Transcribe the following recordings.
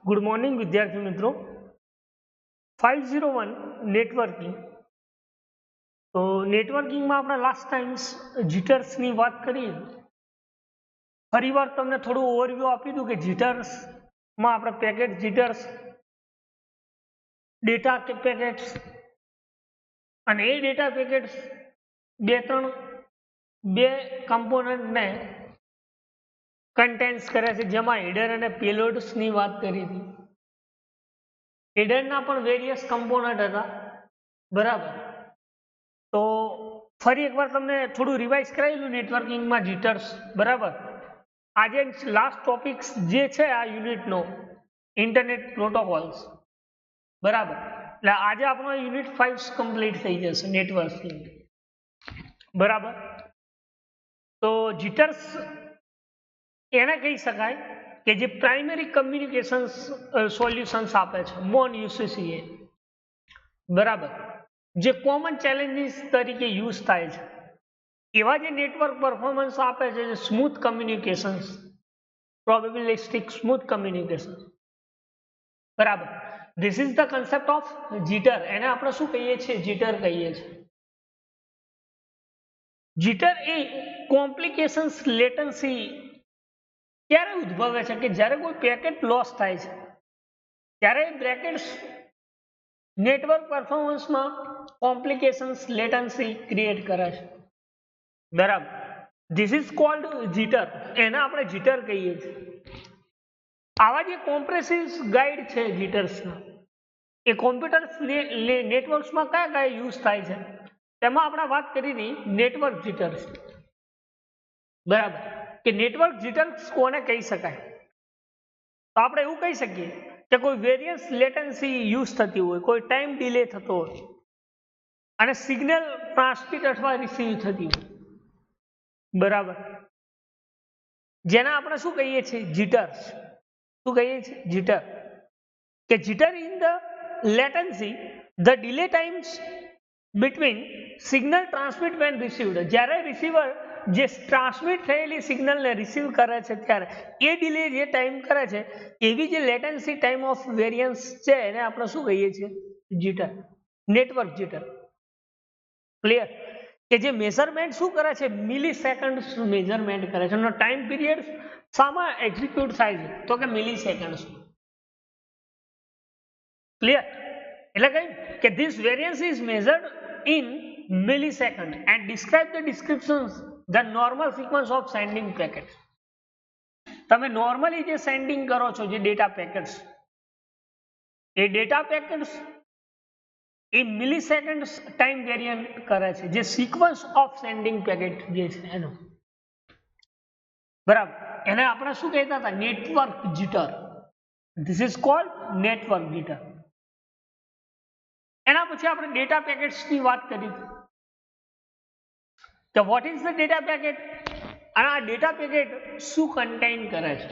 Good morning વિદ્યાર્થી મિત્રો. 501 networking. તો નેટવર્કિંગમાં આપણે લાસ્ટ ટાઈમ્સ જીટર્સની વાત કરી. ફરીવાર તમને થોડું ઓવરવ્યૂ આપી દઉં કે જીટર્સમાં આપણે પેકેટ જીટર્સ, ડેટા પેકેટ્સ અને એ ડેટા પેકેટ્સ બે કમ્પોનન્ટને કન્ટેન્સ કરે છે, જેમાં હેડર અને પેલોડ્સની વાત કરી હતી. હેડરના પણ વેરિયસ કમ્પોનન્ટ હતા, બરાબર. તો ફરી એકવાર તમને થોડું રિવાઇઝ કરાયેલું નેટવર્કિંગમાં જીટર્સ, બરાબર. આજે લાસ્ટ ટોપિક્સ જે છે આ યુનિટનો ઇન્ટરનેટ પ્રોટોકોલ્સ, બરાબર. એટલે આજે આપણો યુનિટ 5 કમ્પ્લીટ થઈ જશે નેટવર્કિંગ, બરાબર. તો જીટર્સ એને કહી શકાય કે જે પ્રાઇમરી કમ્યુનિકેશન સોલ્યુશન્સ આપે છે, મોન યુસીસીએ, બરાબર, જે કોમન ચેલેન્જીસ તરીકે યુઝ થાય છે. એવા જે નેટવર્ક પરફોર્મન્સ આપે છે, જે smooth communication, probabilistic smooth communication, બરાબર. This is the concept of jitter. એને આપણે શું કહીએ છીએ? જીટર કહીએ છીએ. જીટર એ કોમ્પ્લિકેશન્સ લેટન્સી ક્યારે ઉદ્ભવે છે કે જ્યારે કોઈ પેકેટ લોસ થાય છે, ત્યારે બ્રેકેટ્સ નેટવર્ક પરફોર્મન્સમાં કોમ્પ્લિકેશન્સ લેટન્સી ક્રિએટ કરે છે, બરાબર. This is called jitter. એને આપણે જીટર કહીએ છીએ. આવા જે કોમ્પ્રેસિવ ગાઈડ છે જીટર્સના, એ કોમ્પ્યુટર્સ નેટવર્ક્સમાં કયા યુઝ થાય છે, તેમાં આપણે વાત કરી હતી નેટવર્ક જીટર્સ, બરાબર. કે નેટવર્ક જીટર્સ કોને કહી શકાય? તો આપણે એવું કહી શકીએ કે કોઈ વેરિયસ લેટન્સી યુઝ થતી હોય, કોઈ ટાઈમ ડિલે થતો હોય અને સિગ્નલ ટ્રાન્સમિટ અથવા રિસીવ થતી હોય, બરાબર, જેને આપણે શું કહીએ છીએ? જીટર્સ. શું કહીએ છીએ? જીટર. કે jitter in the latency the delay times between signal transmit when received. જ્યારે રિસીવર જે ટ્રાન્સમિટ થયેલી સિગ્નલને રિસીવ કરે છે ત્યારે એ ડિલે જે ટાઈમ કરે છે, એવી જે લેટન્સી ટાઈમ ઓફ વેરિયન્સ છે, એને આપણે શું કહીએ છીએ? જીટર. Network jitter. ક્લિયર? કે જે મેઝરમેન્ટ શું કરે છે? મિલી સેકન્ડ મેઝરમેન્ટ કરે છે. એનો ટાઈમ પીરિયડ શામાં એક્ઝિક્યુટ થાય છે? તો કે મિલી સેકન્ડ. ક્લિયર? એટલે કઈ કે this variance is measured in millisecond and describe the descriptions the normal sequence of sending packets. તમે નોર્મલી જે સેન્ડિંગ કરો છો, જે ડેટા પેકેટ્સ, એ ડેટા પેકેટ્સ એ મિલીસેકન્ડ ટાઈમ વેરિયન્ટ કરે છે, જે સિક્વન્સ ઓફ સેન્ડિંગ પેકેટ જે છે એનો, બરાબર. એને આપણે શું કહેતા હતા? Network jitter. This is cold network jitter. એના પછી આપણે ડેટા પેકેટ્સની વાત કરી કે what is the data packet અને આ ડેટા પેકેટ શું કન્ટેઇન કરે છે.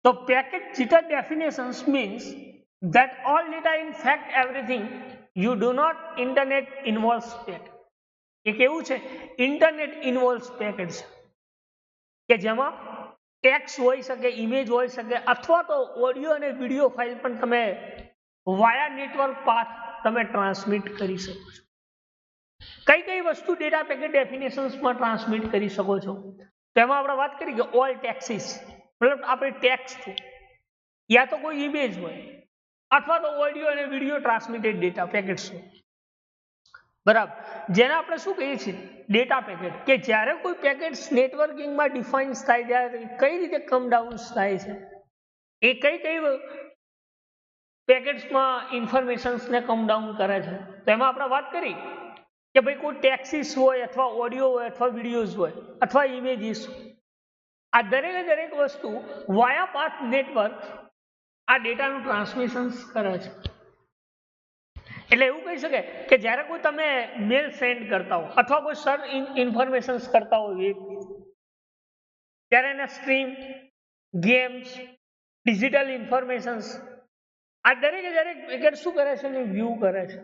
તો packet jitter definitions means that all data, in fact everything, you do not internet involves packet. એક એવું છે ઇન્ટરનેટ ઇન્વોલ્વ્સ પેકેટ છે કે જેમાં ટેક્સ્ટ હોઈ શકે, ઇમેજ હોઈ શકે, અથવા તો ઓડિયો અને વિડીયો ફાઇલ પણ તમે વાયા નેટવર્ક પાથ તમે ટ્રાન્સમિટ કરી શકો છો. કઈ વસ્તુ ડેટા પેકેટ ડેફિનેશન્સમાં ટ્રાન્સમિટ કરી શકો છો? તેમાં આપણે વાત કરી કે ઓલ ટેક્સિસ, મતલબ આપણે ટેક્સ્ટ યા તો કોઈ ઇમેજ હોય અથવા તો ઓડિયો અને વિડીયો ટ્રાન્સમિટેડ ડેટા પેકેટ્સ હોય, બરાબર. જેને આપણે શું કહીએ છીએ? Data packet. કે જ્યારે કોઈ પેકેટ્સ નેટવર્કિંગમાં ડિફાઇન્સ થાય ત્યારે કઈ રીતે કમ ડાઉન થાય છે, એ કઈ પેકેટ્સમાં ઇન્ફોર્મેશન્સને કમ ડાઉન કરે છે. તો એમાં આપણે વાત કરી કે ભાઈ કોઈ ટેક્સિસ હોય અથવા ઓડિયો હોય અથવા વિડીયોઝ હોય અથવા ઇમેજીસ, આ દરેક વસ્તુ વાયા પાથ નેટવર્ક આ ડેટાનું ટ્રાન્સમિશન કરે છે. એટલે એવું કહી શકે કે જ્યારે કોઈ તમે મેલ સેન્ડ કરતા હો અથવા કોઈ સર્ચ ઇન્ફોર્મેશન કરતા હોય ત્યારે એને સ્ટ્રીમ, ગેમ્સ, ડિજિટલ ઇન્ફોર્મેશન્સ આ દરેક પેકેટ શું કરે છે? એને વ્યૂ કરે છે.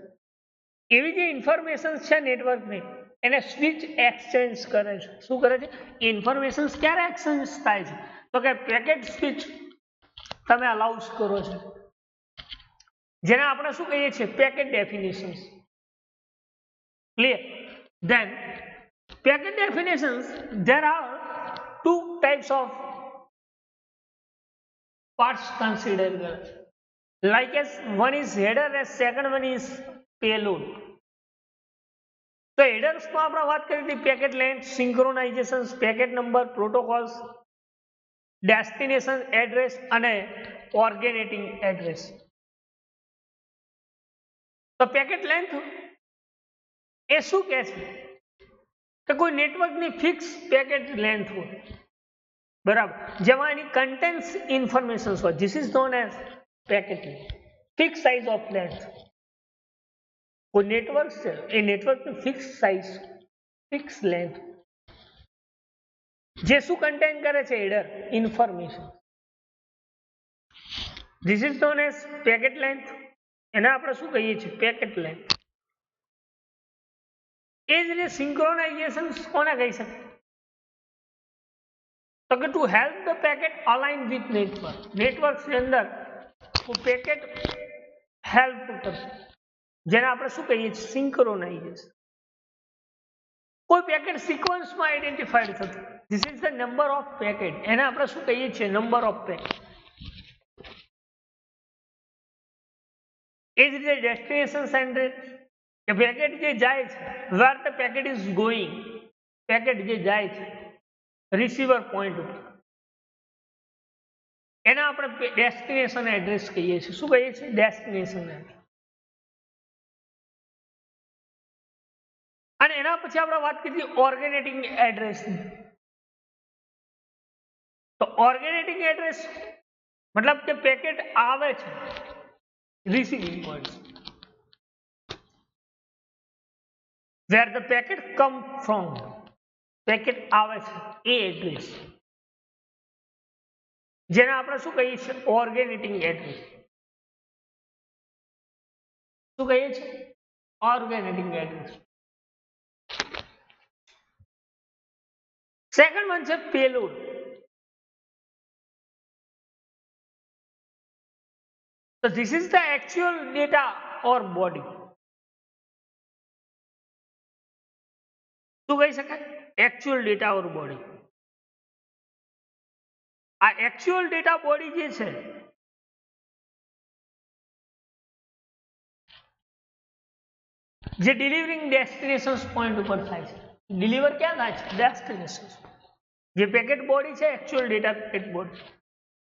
એવી જે ઇન્ફોર્મેશન છે નેટવર્કની, એને સ્વિચ એક્સચેન્જ કરે છે. શું કરે છે? ઇન્ફોર્મેશન ક્યારે એક્સચેન્જ થાય છે? તો કે પેકેટ સ્વિચ તમે અલાઉસ કરો છો, જેને આપણે શું કહીએ છીએ packet definitions. Clear? Then packet definitions, there are two types of parts considered, like as one is header and second one is payload. તો હેડર્સમાં આપણે વાત કરી હતી packet length, synchronisation, packet number, protocols, destination address અને ઓર્ગેનેટિંગ address. તો packet length એ શું કહે છે કે કોઈ નેટવર્કની ફિક્સ પેકેટ લેન્થ હોય, બરાબર, જેમાં એની કન્ટેન્ટ્સ ઇન્ફોર્મેશન હોય. This is known as packet length. Fix size of length. કોઈ નેટવર્ક છે એ નેટવર્કની ફિક્સ સાઇઝ, ફિક્સ લેન્થ, જે શું કન્ટેન કરે છે header information. This is known as packet length. એને આપણે શું કહીએ છીએ પેકેટ લેન્થ. એ જ રીતે સિંક્રોનાઇઝેશન કોને કહી શકે તો કે to help the packet align with network. નેટવર્કની અંદર પેકેટ હેલ્પ કરશે, જેને આપણે શું કહીએ છીએ સિંક્રોનાઇઝેશન. કોઈ પેકેટ સિક્વન્સમાં આઈડેન્ટિફાઈડ થતું, this is the number of packet. એને આપણે શું કહીએ છીએ નંબર ઓફ પેકેટ. એ જ રીતે ડેસ્ટિનેશન એડ્રેસ, કે પેકેટ જે જાય છે, where the packet is going, packet જે જાય છે રિસીવર પોઈન્ટ ઉપર, એને આપણે ડેસ્ટિનેશન એડ્રેસ કહીએ છીએ. શું કહીએ છીએ ડેસ્ટિનેશન એડ્રેસ. અને એના પછી આપણે વાત કરી ઓર્ગેનેટિંગ એડ્રેસની. તો ઓર્ગેનેટિંગ એડ્રેસ મતલબ કે પેકેટ આવે છે receiving point, where the packet come from, packet આવે છે એ એડ્રેસ, જેને આપણે શું કહીએ છીએ ઓર્ગેનેટિંગ એડ્રેસ. શું કહીએ છીએ ઓર્ગેનેટિંગ એડ્રેસ. સેકન્ડ વન છે payload. So this is the actual data or body. શું કહી શકાય actual data or body. આ actual data body જે છે જે ડિલિવરિંગ ડેસ્ટિનેશન પોઈન્ટ ઉપર થાય છે. ડિલિવર ક્યાં થાય છે ડેસ્ટિનેશન. જે પેકેટ બોડી છે actual data packet body,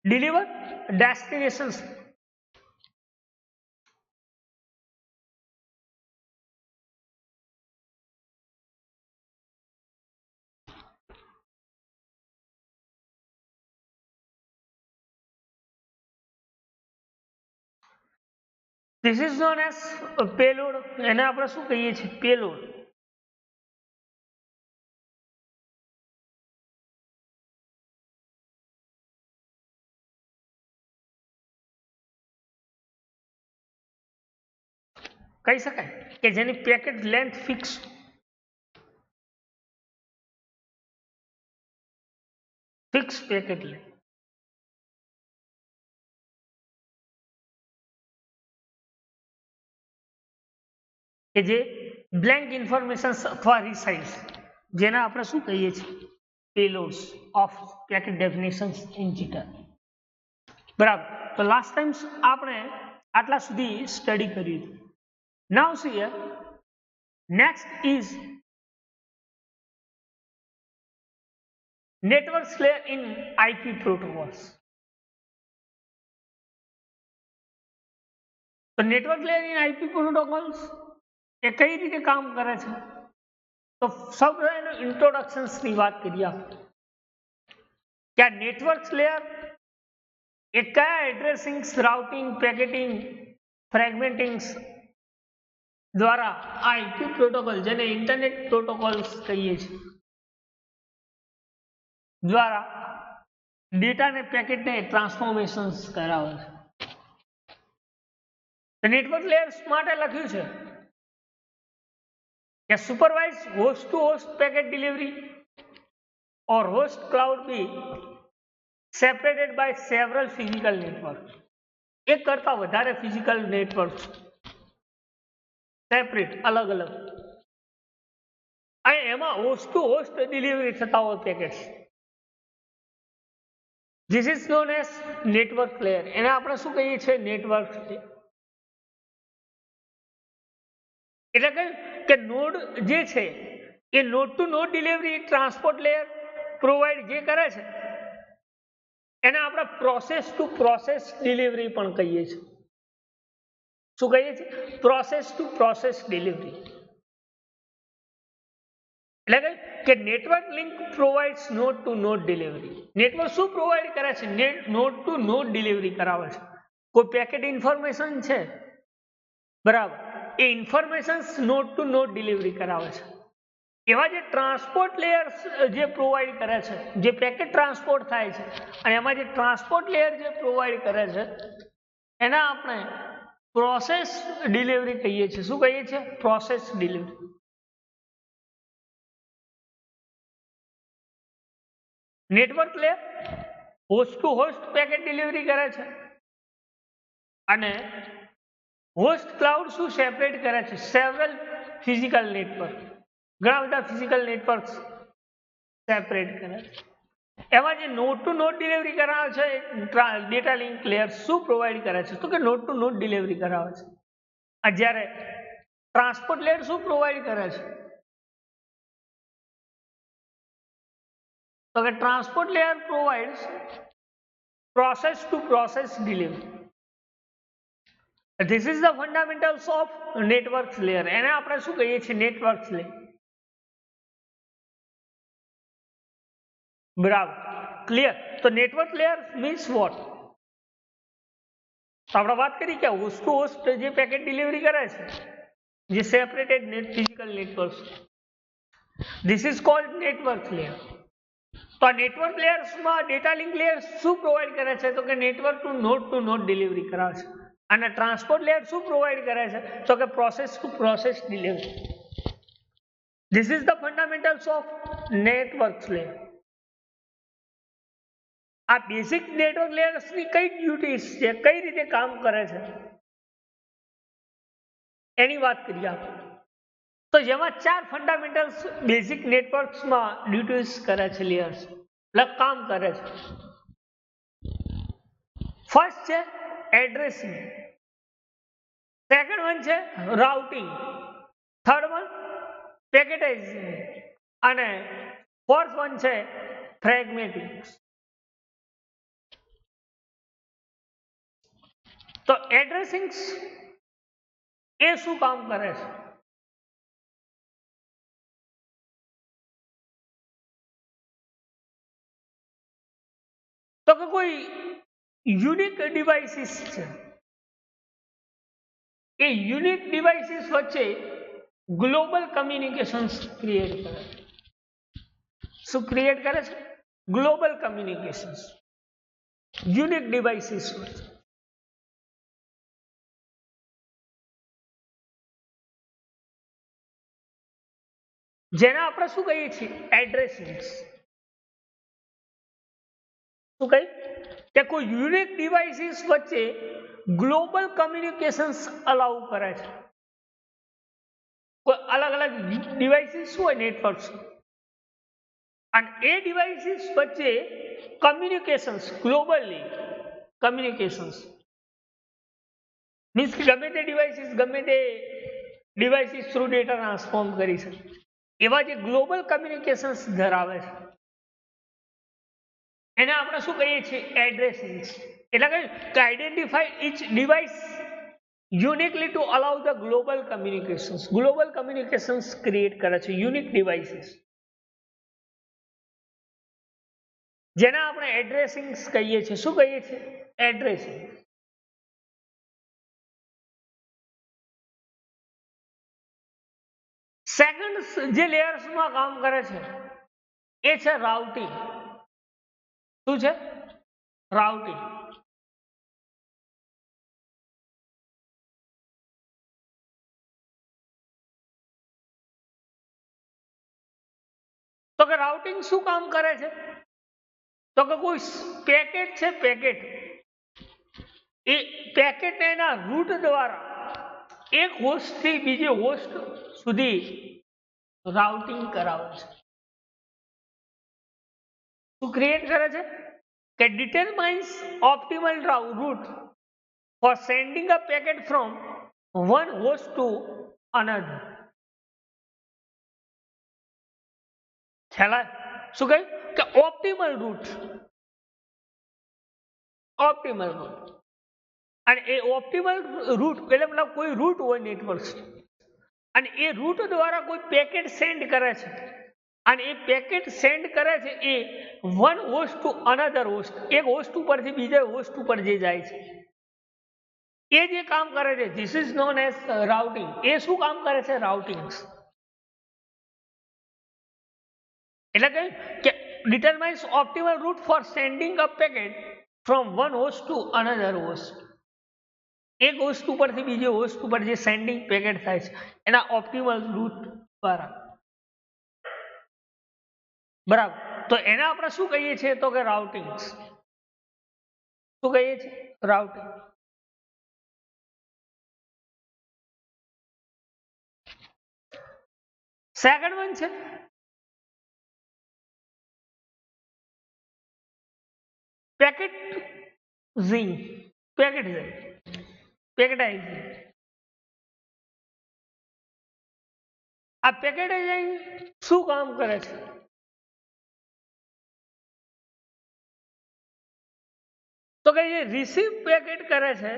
deliver destination. This is known as payload. એને આપણે શું કહીએ છીએ payload. કહી શકાય કે જેની packet length fix, fix packet length. કે જે બ્લેન્ક ઇન્ફોર્મેશન અથવા રિસાઇઝ, જેને આપણે શું કહીએ છીએ payloads of packet definitions in jitter. બરાબર. તો લાસ્ટ ટાઈમ આપણે આટલા સુધી સ્ટડી કર્યું હતું. Now see here next is network layer in IP protocols. તો network layer in IP protocols એ કઈ રીતે કામ કરે છે તો સૌપ્રથમ એનું ઇન્ટ્રોડક્શન્સ ની વાત કરીએ આપણે કે આ નેટવર્ક લેયર એ કયા એડ્રેસિંગ, રાઉટિંગ, પેકેટિંગ, ફ્રેગમેન્ટિંગ દ્વારા આ IP પ્રોટોકોલ, જેને ઇન્ટરનેટ પ્રોટોકોલ્સ કહીએ છીએ, દ્વારા ડેટા ને પેકેટ ને ટ્રાન્સફોર્મેશન્સ કરાવે છે. નેટવર્ક લેયર્સ માટે લખ્યું છે કે supervise host to host packet delivery or host cloud be separated by several physical network, એક કરતા વધારે ફિઝિકલ નેટવર્ક સેપરેટ, અલગ અલગ, અને એમાં હોસ્ટ ટુ હોસ્ટ ડિલિવરી થતા હોય packets. This is known as network layer. એને આપણે શું કહીએ છીએ? નેટવર્ક. એટલે કે નોડ જે છે એ node to node delivery transport layer provide જે કરે છે એને આપણે પ્રોસેસ ટુ પ્રોસેસ ડિલિવરી પણ કહીએ છીએ. શું કહીએ છીએ? Process to process delivery. એટલે કે network link provides node to node delivery. Network શું પ્રોવાઈડ કરે છે? નોડ ટુ નોડ ડિલિવરી કરાવે છે. કોઈ પેકેટ ઇન્ફોર્મેશન છે, બરાબર, એ information node to node delivery કરાવે છે. એવા જે ટ્રાન્સપોર્ટ લેયર્સ જે પ્રોવાઈડ કરે છે, જે પેકેટ ટ્રાન્સપોર્ટ થાય છે, અને એમાં જે ટ્રાન્સપોર્ટ લેયર જે પ્રોવાઈડ કરે છે એને આપણે પ્રોસેસ ડિલિવરી કહીએ છીએ. શું કહીએ છીએ? Process delivery. Network layer host to host packet delivery કરે છે, અને હોસ્ટ ક્લાઉડ શું સેપરેટ કરે છે? સેવરલ ફિઝિકલ નેટવર્ક, ઘણા બધા ફિઝિકલ નેટવર્ક સેપરેટ કરે છે. એમાં જે નોડ ટુ નોડ ડિલિવરી કરાવે છે ડેટા લિંક લેયર શું પ્રોવાઈડ કરે છે? તો કે નોડ ટુ નોડ ડિલિવરી કરાવે છે. આ જ્યારે ટ્રાન્સપોર્ટ લેયર શું પ્રોવાઈડ કરે છે? તો કે transport layer provides process to process delivery. This is the fundamentals of network layer. એને આપણે શું કહીએ છીએ? Network layer. બરાબર, ક્લિયર? તો નેટવર્ક લેયર મીન્સ વોટ? તો આપણે વાત કરી કે હોસ્ટ ટુ હોસ્ટ જે પેકેટ ડિલિવરી કરે છે, જે separated physical network, this is cold network layer. તો આ નેટવર્ક લેયર્સમાં ડેટા લિંક લેયર શું પ્રોવાઈડ કરે છે? તો કે નેટવર્ક ટુ નોડ ડિલિવરી કરાવે છે. અને ટ્રાન્સપોર્ટ લેયર શું પ્રોવાઈડ કરે છે? તો કે process to process delivery. This is the fundamentals of network layer. આ બેઝિક નેટવર્ક લેયર્સની કઈ ડ્યુટીઝ છે, કઈ રીતે કામ કરે છે, એની વાત કરીએ આપણે. તો જેમાં ચાર ફંડામેન્ટલ્સ બેઝિક નેટવર્ક્સમાં ડ્યુટીઝ કરે છે, લેયર્સ એટલે કામ કરે છે. ફર્સ્ટ છે એડ્રેસિંગ, સેકન્ડ વન છે રાઉટિંગ, થર્ડ વન પેકેટાઇઝિંગ, અને ફોર્થ વન છે ફ્રેગમેન્ટિંગ. તો એડ્રેસિંગ એ શું કામ કરે છે? તો કે કોઈ યુનિક ડિવાઇસીસ છે, એ યુનિક ડિવાઇસીસ વચ્ચે ગ્લોબલ કમ્યુનિકેશન્સ ક્રિએટ કરે છે. શું ક્રિએટ કરે છે? ગ્લોબલ કમ્યુનિકેશન્સ યુનિક ડિવાઇસીસ વચ્ચે. જેને આપણે શું કહીએ છીએ? એડ્રેસિંગ. શું કહી કે કોઈ યુનિક ડિવાઇસીસ વચ્ચે ગ્લોબલ કમ્યુનિકેશન્સ અલાઉ કરે છે. કોઈ અલગ અલગ ડિવાઇસીસ હોય નેટવર્ક્સ, અને એ ડિવાઇસીસ વચ્ચે કમ્યુનિકેશન્સ ગ્લોબલી કમ્યુનિકેશન્સ મીન્સ કે ગમે તે ડિવાઇસીસ થ્રુ ડેટા ટ્રાન્સફોર્મ કરી શકે, એવા જે ગ્લોબલ કમ્યુનિકેશન્સ ધરાવે છે એને આપણે શું કહીએ છીએ? એડ્રેસિંગ. એટલે કે identify each device uniquely to allow the global communications. Global communications create કરે છે યુનિક ડિવાઇસીસ, જેને આપણે એડ્રેસિંગ કહીએ છીએ. શું કહીએ છીએ? એડ્રેસિંગ. સેકન્ડ જે લેયર્સમાં કામ કરે છે એ છે રાઉટિંગ. શું છે? રાઉટિંગ. તો કે રાઉટિંગ શું કામ કરે છે? તો કે કોઈ પેકેટ છે, પેકેટ એ પેકેટને એના રૂટ દ્વારા એક હોસ્ટ થી બીજે હોસ્ટ સુધી રાઉટિંગ કરાવે છે. શું ક્રિએટ કરે છે કે determines optimal route for sending a packet from one host to another. ખ્યાલ શું કહ્યું કે ઓપ્ટિમલ રૂટ, ઓપ્ટિમલ રૂટ. અને એ ઓપ્ટિમલ રૂટ એટલે મતલબ કોઈ રૂટ હોય નેટવર્ક અને એ રૂટ દ્વારા કોઈ પેકેટ સેન્ડ કરે છે અને એ પેકેટ સેન્ડ કરે છે એ one host to another host, એક હોસ્ટ ઉપરથી બીજા હોસ્ટ ઉપર જે જાય છે એ જે કામ કરે છે this is known as routing. એ શું કામ કરે છે? રાઉટિંગ. એટલે કે determines optimal route for sending a packet from one host to another host. એક હોસ્ટ ઉપરથી બીજે હોસ્ટ ઉપર જે સેન્ડિંગ પેકેટ થાય છે એના ઓપ્ટિમલ રૂટ દ્વારા. બરાબર, તો એને આપણે શું કહીએ છીએ તો કે રાઉટિંગ. શું કહીએ છીએ? રાઉટિંગ. સેકન્ડ વન છે પેકેટિઝિંગ. પેકેટાઇઝિંગ. આ પેકેટાઇઝિંગ શું કામ કરે છે? તો કે જે રિસીવ પેકેટ કરે છે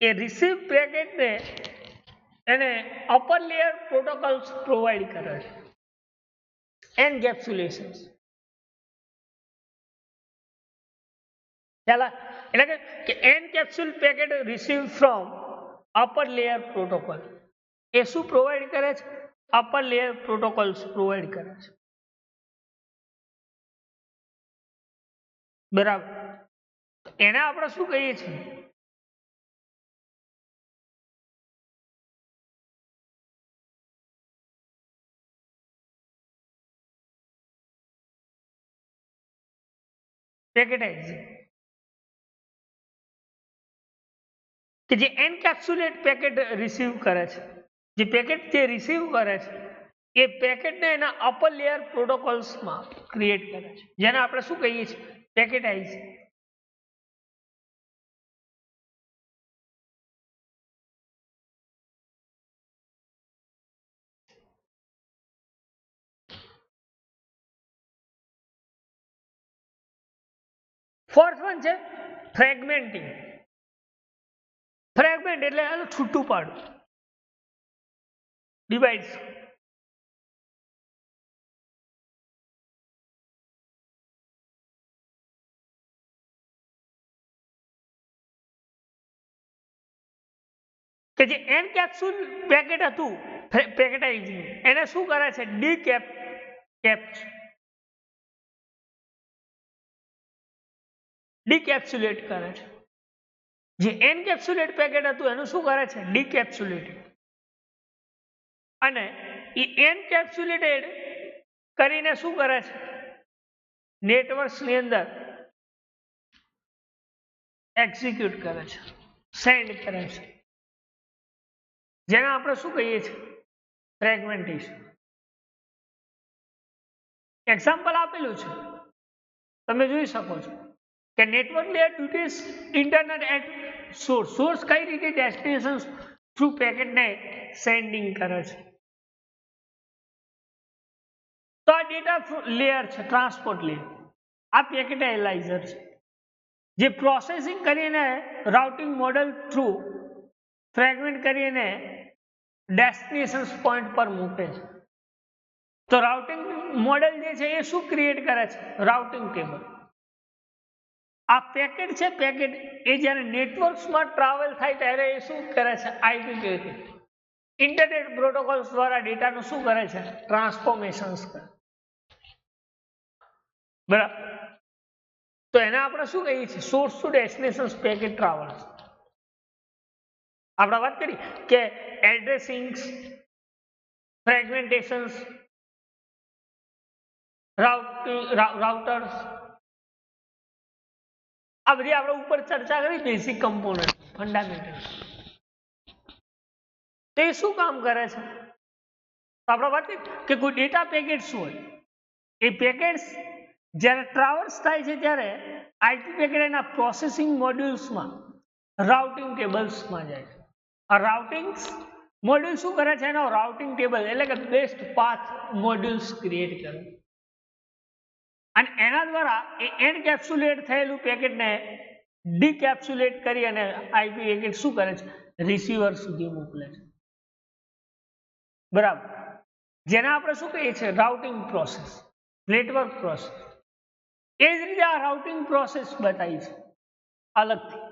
એ રિસીવ પેકેટને એને અપર લેયર પ્રોટોકોલ્સ પ્રોવાઈડ કરે છે. એન્કેપ્સ્યુલેશન. એટલે કે encapsulate packet receive from upper layer protocol. એ શું પ્રોવાઈડ કરે છે? અપર લેયર પ્રોટોકોલ્સ પ્રોવાઈડ કરે છે. બરાબર, એને આપણે શું કહીએ છીએ? પેકેટાઇઝિંગ. કે જે એન્કેપ્સ્યુલેટ પેકેટ રિસીવ કરે છે, જે પેકેટ જે રિસીવ કરે છે એ પેકેટને એના અપર લેયર પ્રોટોકોલ્સમાં ક્રિએટ કરે છે, જેને આપણે શું કહીએ છીએ? પેકેટાઇઝિંગ. ફોર્થ વન છે ફ્રેગમેન્ટિંગ. ફ્રેગમેન્ટ એટલે છૂટું પાડવું, ડિવાઇડ. કે જે એનકેપ્સ્યુલ પેકેટ હતું પેકેટાઇઝિંગ એને શું કરે છે? ડીકેપ્સ્યુલેટ કરે છે. જે એન્કેપ્સ્યુલેટ પેકેટ હતું એનું શું કરે છે? ડીકેપ્સ્યુલેટ. અને એ એન્કેપ્સ્યુલેટેડ કરીને શું કરે છે? નેટવર્ક્સની અંદર એક્ઝિક્યુટ કરે છે, સેન્ડ કરે છે, જેને આપણે શું કહીએ છીએ? ફ્રેગમેન્ટેશન. એક્ઝામ્પલ આપેલું છે, તમે જોઈ શકો છો કે network layer duties internet at source. Source કઈ રીતે ડેસ્ટિનેશન થ્રુ પેકેટને સેન્ડિંગ કરે છે. તો આ ડેટા લેયર છે, ટ્રાન્સપોર્ટ લેયર. આ પેકેટ એનાલાઇઝર છે જે પ્રોસેસિંગ કરીને રાઉટિંગ મોડેલ થ્રુ ફ્રેગમેન્ટ કરીને ડેસ્ટિનેશન પોઈન્ટ પર મૂકે છે. તો રાઉટિંગ મોડેલ જે છે એ શું ક્રિએટ કરે છે? Routing table. આ પેકેટ છે, પેકેટ એ જ્યારે નેટવર્ક્સમાં ટ્રાવેલ થાય ત્યારે એ શું કરે છે? આઈપી ઇન્ટરનેટ પ્રોટોકોલ્સ દ્વારા ડેટાનું શું કરે છે? ટ્રાન્સફોર્મેશન્સ કરે. બરાબર, તો એને આપણે શું કહીએ છીએ? Source to destination packet travels. આપણે વાત કરી કે એડ્રેસિંગ, ફ્રેગમેન્ટેશન્સ, રાઉટર્સ, આ બધી આપણે ઉપર ચર્ચા કરી બેસિક કમ્પોનન્ટ ફંડામેન્ટલ. તે શું કામ કરે છે? તો આપણે વાત કે કોઈ ડેટા પેકેટ્સ હોય, એ પેકેટ્સ જ્યારે ટ્રાવર્સ થાય છે ત્યારે આઈપી પેકેટ એના પ્રોસેસિંગ મોડ્યુલ્સમાં રાઉટિંગ ટેબલ્સમાં જાય છે. આ રાઉટિંગ મોડ્યુલ શું કરે છે? એનો રાઉટિંગ ટેબલ એટલે કે બેસ્ટ પાથ મોડ્યુલ્સ ક્રિએટ કરે અને એના દ્વારા એ એનકેપ્સ્યુલેટ થયેલું પેકેટને ડીકેપ્સ્યુલેટ કરી અને આઈપી પેકેટ શું કરે છે? રિસીવર સુધી મોકલે છે. બરાબર, જેને આપણે શું કહીએ છીએ? Routing process, network process. એ જ રીતે આ રાઉટિંગ પ્રોસેસ બતાવી છે અલગથી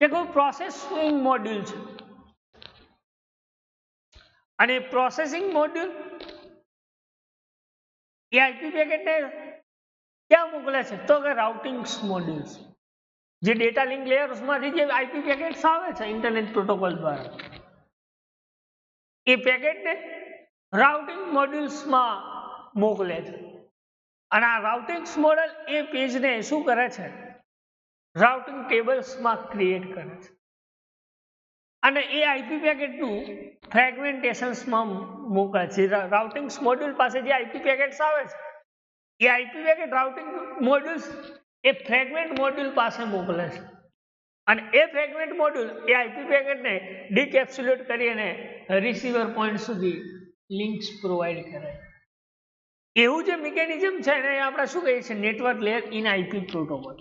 કે કોઈ પ્રોસેસિંગ મોડ્યુલ છે અને પ્રોસેસિંગ મોડ્યુલ એ આઈપી પેકેટને ક્યાં મોકલે છે? તો કે રાઉટિંગ મોડ્યુલ્સ, જે ડેટા લિંક લેયર્સમાંથી જે આઈપી પેકેટ્સ આવે છે ઇન્ટરનેટ પ્રોટોકોલ દ્વારા, એ પેકેટને રાઉટિંગ મોડ્યુલ્સમાં મોકલે છે. અને આ રાઉટિંગ મોડેલ એ પેજને શું કરે છે? રાઉટિંગ ટેબલ્સમાં ક્રિએટ કરે છે અને એ આઈપી પેકેટનું ફ્રેગમેન્ટેશન્સમાં મોકલે છે. રાઉટિંગ મોડ્યુલ પાસે જે આઈપી પેકેટ્સ આવે છે, એ આઈપી પેકેટ રાઉટિંગ મોડ્યુલ્સ એ ફ્રેગમેન્ટ મોડ્યુલ પાસે મોકલે છે અને એ ફ્રેગમેન્ટ મોડ્યુલ એ આઈપી પેકેટને ડીકેપ્સ્યુલેટ કરી અને રિસીવર પોઈન્ટ સુધી લિંક્સ પ્રોવાઈડ કરે. એવું જે મિકેનિઝમ છે એને આપણે શું કહીએ છીએ? Network layer in IP protocol.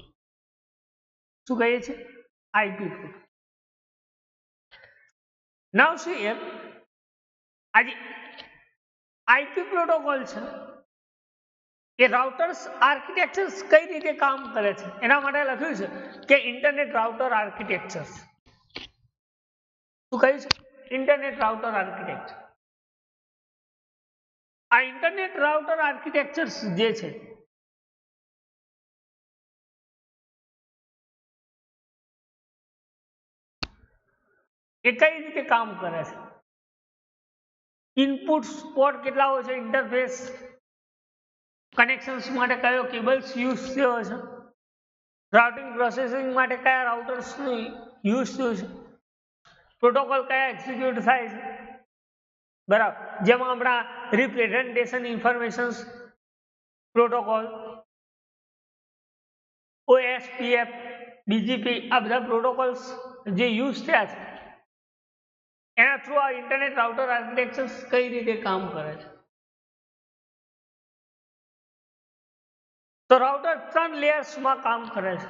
શું કહીએ છીએ? IP protocol. Now see here, આજે આઈપી પ્રોટોકોલ છે એ રાઉટર્સ આર્કિટેક્ચર્સ કઈ રીતે કામ કરે છે એના માટે લખ્યું છે કે ઇન્ટરનેટ રાઉટર આર્કિટેક્ચર. શું કહ્યું છે? Internet router architecture. આ ઇન્ટરનેટ રાઉટર આર્કિટેક્ચર્સ જે છે એ કઈ રીતે કામ કરે છે? ઇનપુટ પોર્ટ કેટલા હોય છે? ઇન્ટરફેસ કનેક્શન્સ માટે કયો કેબલ્સ યુઝ થયો છે? રાઉટિંગ પ્રોસેસિંગ માટે કયા રાઉટર્સનો યુઝ થયો છે? પ્રોટોકોલ કયા એક્ઝિક્યુટ થાય છે? બરાબર, જેમાં આપણા representation information protocol, OSPF, BGP, આ બધા પ્રોટોકોલ્સ જે યુઝ થયા છે એના થ્રુ આ ઇન્ટરનેટ રાઉટર આર્કિટેક્ચર્સ કઈ રીતે કામ કરે છે? તો રાઉટર 3 લેયર્સમાં કામ કરે છે.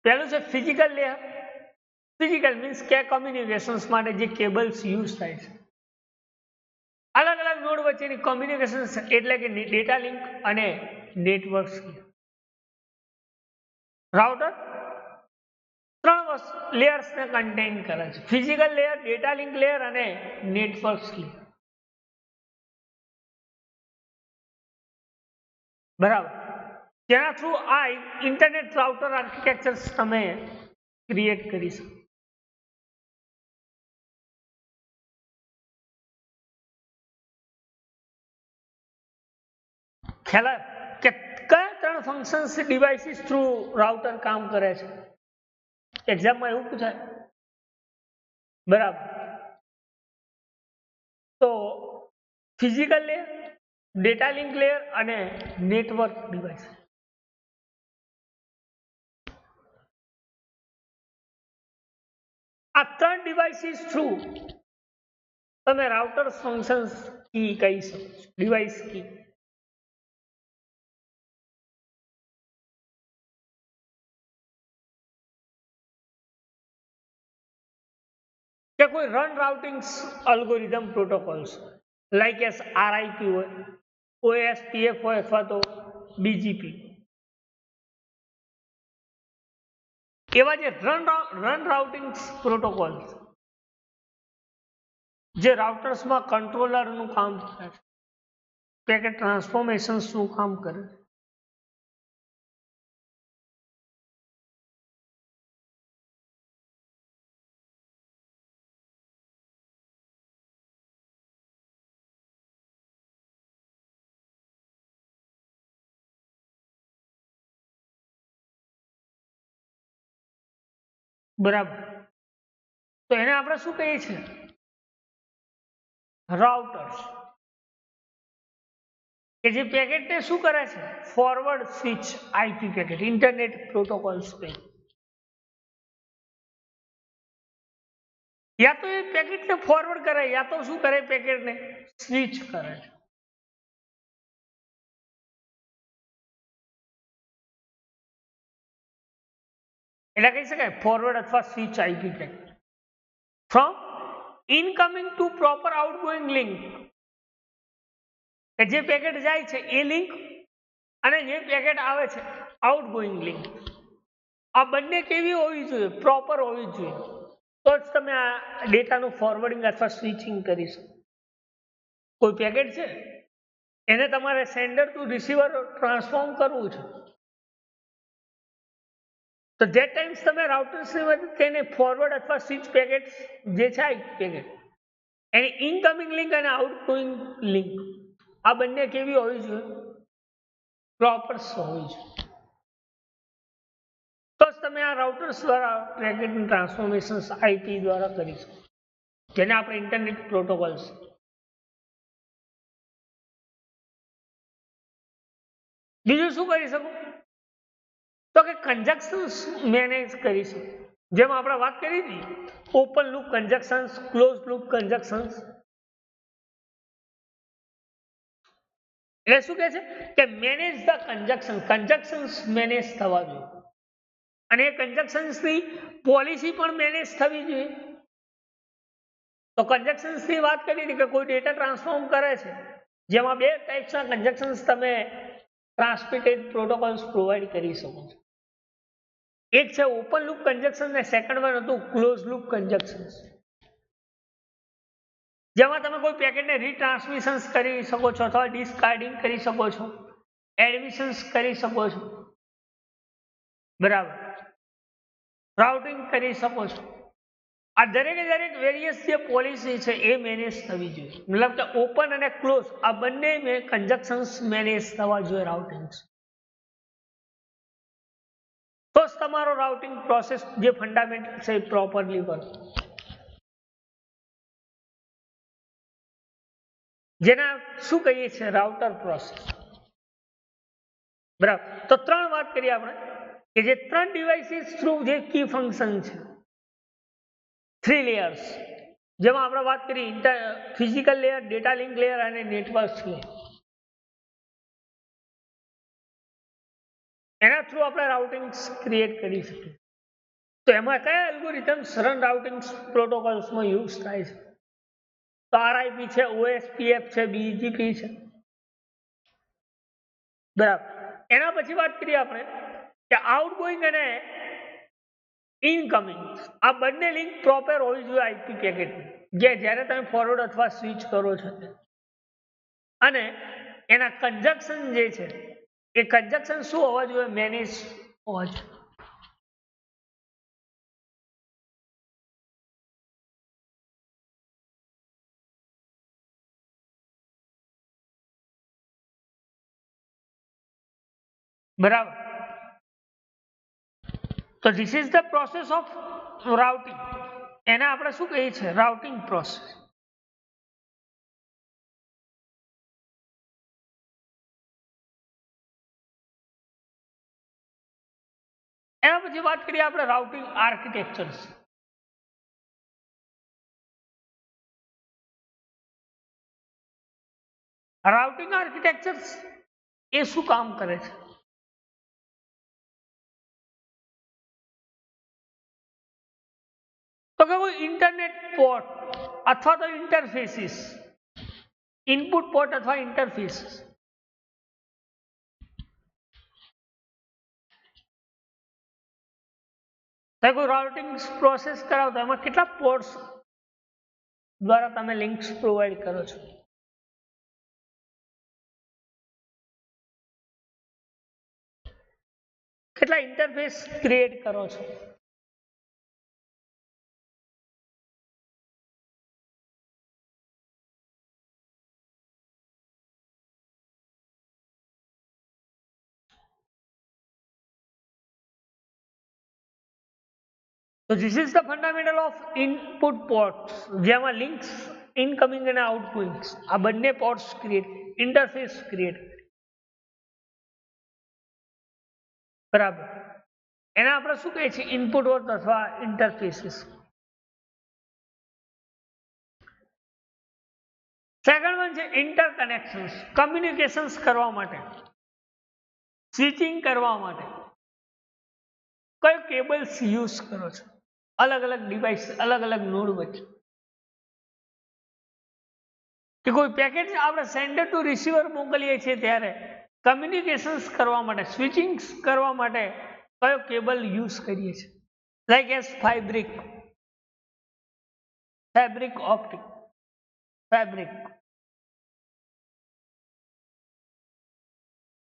પહેલું છે ફિઝિકલ લેયર. ફિઝિકલ મીન્સ કે કમ્યુનિકેશન્સ માટે જે કેબલ્સ યુઝ થાય છે, અલગ અલગ નોડ વચ્ચેની કોમ્યુનિકેશન એટલે કે ડેટા લિંક અને નેટવર્ક્સ. રાઉટર 3 લેયર્સને કન્ટેન કરે છે: physical layer, data link layer અને નેટવર્ક્સ લેયર. બરાબર, તેના થ્રુ આ ઇન્ટરનેટ રાઉટર આર્કિટેક્ચર્સ તમે ક્રિએટ કરી શકો. ખ્યાલ કે કયા 3 ફંક્શન્સ ડિવાઇસીસ થ્રુ રાઉટર કામ કરે છે? એક્ઝામમાં એવું પૂછાય. બરાબર, તો physical layer, data link layer અને નેટવર્ક ડિવાઇસ. આ 3 ડિવાઇસીસ થ્રુ તમે રાઉટર ફંક્શન્સ કી કહી શકો છો, ડિવાઇસ કી. કે કોઈ run routing algorithm protocols like as RIP હોય, ઓએસપીએફ હોય અથવા તો બીજીપી, એવા જે રન રાઉટિંગ પ્રોટોકોલ્સ જે રાઉટર્સમાં કંટ્રોલરનું કામ કરે છે, પેકેટ ટ્રાન્સફોર્મેશન્સનું કામ કરે છે. બરાબર. તો એને આપણે શું કહીએ છીએ? રાઉટર્સ. કે જે પેકેટને શું કરે છે? Forward switch IP packet, internet protocols पे. યા તો એ પેકેટને ફોરવર્ડ કરે, યા તો શું કરે? પેકેટને સ્વિચ કરે છે. એટલે કહી શકાય ફોરવર્ડ અથવા switch IP packet from incoming to proper outgoing link. કે જે પેકેટ જાય છે એ લિંક અને જે પેકેટ આવે છે આઉટગોઈંગ લિંક, આ બંને કેવી હોવી જોઈએ? પ્રોપર હોવી જોઈએ. તો જ તમે આ ડેટાનું ફોરવર્ડિંગ અથવા સ્વિચિંગ કરી શકો. કોઈ પેકેટ છે એને તમારે સેન્ડર ટુ રિસીવર ટ્રાન્સફોર્મ કરવું છે, તો ધેટ ટાઈમ્સ તમે રાઉટર્સની મદદથી ફોરવર્ડ અથવા સ્વિચ પેકેટ જે છે પેકેટ એની ઇનકમિંગ લિંક અને આઉટગોઈંગ લિંક આ બંને કેવી હોવી જોઈએ? પ્રોપર હોવી જોઈએ. તો જ તમે આ રાઉટર્સ દ્વારા પેકેટનું ટ્રાન્સફોર્મેશન આઈપી દ્વારા કરી શકો, જેને આપણે ઇન્ટરનેટ પ્રોટોકોલ્સ. બીજું શું કરી શકો? તો કે કન્જક્શન્સ મેનેજ કરી શકો. જેમ આપણે વાત કરી હતી open loop congestions, close loop congestions. એટલે શું કહે છે કે manage the congestion, congestions manage થવા જોઈએ અને એ કન્જક્શન્સની પોલિસી પણ મેનેજ થવી જોઈએ. તો કન્જક્શન્સની વાત કરી હતી કે કોઈ ડેટા ટ્રાન્સફોર્મ કરે છે જેમાં બે ટાઈપ્સના કન્જક્શન્સ તમે ટ્રાન્સમિટેડ પ્રોટોકોલ્સ પ્રોવાઈડ કરી શકો છો. એક છે ઓપન લૂપ કન્જક્શન ને સેકન્ડ વન હતું ક્લોઝ લૂપ કન્જક્શન, જેમાં તમે કોઈ પેકેટને રીટ્રાન્સમિશન્સ કરી શકો છો અથવા ડિસ્કાર્ડિંગ કરી શકો છો, એડમિશન્સ કરી શકો છો, બરાબર, રાઉટિંગ કરી શકો છો. આ દરેકે દરેક વેરિયસ જે પોલિસી છે એ મેનેજ થવી જોઈએ. મતલબ કે ઓપન અને ક્લોઝ આ બંને કન્જક્શન્સ મેનેજ થવા જોઈએ રાઉટિંગ. તો જ તમારો રાઉટિંગ પ્રોસેસ જે ફંડામેન્ટલ છે એ પ્રોપરલી વર્ક. જેના શું કહીએ છીએ? Router process. બરાબર. તો ત્રણ વાત કરીએ આપણે કે જે ત્રણ ડિવાઇસીસ થ્રુ જે કી ફંક્શન છે, 3 લેયર્સ, જેમાં આપણે વાત કરી physical layer, data link layer અને નેટવર્ક લેયર. એના થ્રુ આપણે રાઉટિંગ ક્રિએટ કરી શકીએ. તો એમાં કયા એલ્ગોરિધમ્સ રન રાઉટિંગ પ્રોટોકોલ્સમાં યુઝ થાય છે? તો આરઆઈપી છે, ઓએસપીએફ છે, બીજીપી છે, બરાબર. એના પછી વાત કરીએ આપણે કે આઉટગોઈંગ અને ઇનકમિંગ આ બંને લિંક પ્રોપર હોવી જોઈએ આઈપી પેકેટ, જે જ્યારે તમે ફોરવર્ડ અથવા સ્વિચ કરો છો. અને એના કન્જક્શન જે છે એ કન્જક્શન શું હોવા જોઈએ? મેનેજ હોવા જોઈએ. બરાબર. તો this is the process of routing. એને આપણે શું કહીએ છીએ? Routing process. એના પછી વાત કરીએ આપણે રાઉટિંગ આર્કિટેક્ચર્સ. રાઉટિંગ આર્કિટેક્ચર્સ એ શું કામ કરે છે? તો કે કોઈ ઇન્ટરનેટ પોર્ટ અથવા તો ઇન્ટરફેસીસ, ઇનપુટ પોર્ટ અથવા ઇન્ટરફેસીસ, કોઈ રાઉટિંગ પ્રોસેસ કરાવો તો એમાં કેટલા પોર્ટ્સ દ્વારા તમે લિંક્સ પ્રોવાઈડ કરો છો? કેટલા ઇન્ટરફેસ ક્રિએટ કરો છો? તો this is the fundamental of input ports, જેમાં લિંક્સ ઇનકમિંગ અને આઉટગોઈંગ આ બંને પોર્ટ્સ ક્રિએટ, ઇન્ટરફેસ ક્રિએટ, બરાબર. એને આપણે શું કહીએ છીએ? ઇનપુટ પોર્ટ અથવા ઇન્ટરફેસીસ. સેકન્ડ વન છે ઇન્ટરકનેક્શન્સ, કમ્યુનિકેશન્સ કરવા માટે, સ્વિચિંગ કરવા માટે કયો કેબલ્સ યુઝ કરો છો? અલગ અલગ ડિવાઇસ, અલગ અલગ નોડ વચ્ચે, કે કોઈ પેકેટ આપણે સેન્ડર ટુ રિસીવર મોકલીએ છીએ ત્યારે કમ્યુનિકેશન્સ કરવા માટે, સ્વિચિંગ કરવા માટે કયો કેબલ યુઝ કરીએ છીએ? Like S fabric optic, fabric.